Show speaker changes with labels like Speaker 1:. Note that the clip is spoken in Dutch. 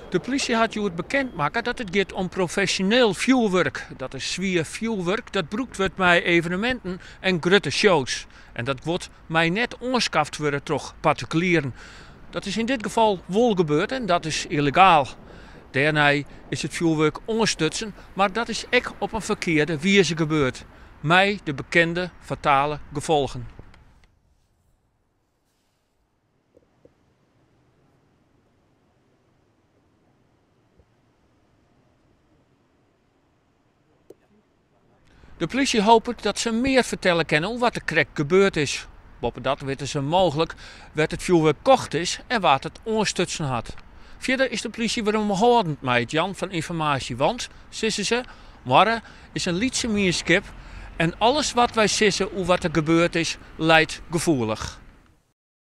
Speaker 1: De politie had je het bekendmaken dat het gaat om professioneel vuurwerk. Dat is zwier vuurwerk, dat gebruikt wordt bij evenementen en grote shows. En dat wordt mij net onskaft worden door particulieren. Dat is in dit geval wel gebeurd en dat is illegaal. Daarna is het vuurwerk ondersteunen, maar dat is ook op een verkeerde wijze gebeurd. Mij de bekende fatale gevolgen. De politie hoopt dat ze meer vertellen kunnen over wat er correct gebeurd is. Boven dat weten ze mogelijk wat het vuurwerk kocht is en wat het ondersteunen had. Verder is de politie weer omhoudend met Jan van informatie, want, zeggen ze, morgen is een lietse mierskip en alles wat wij zeggen over wat er gebeurd is, lijkt gevoelig.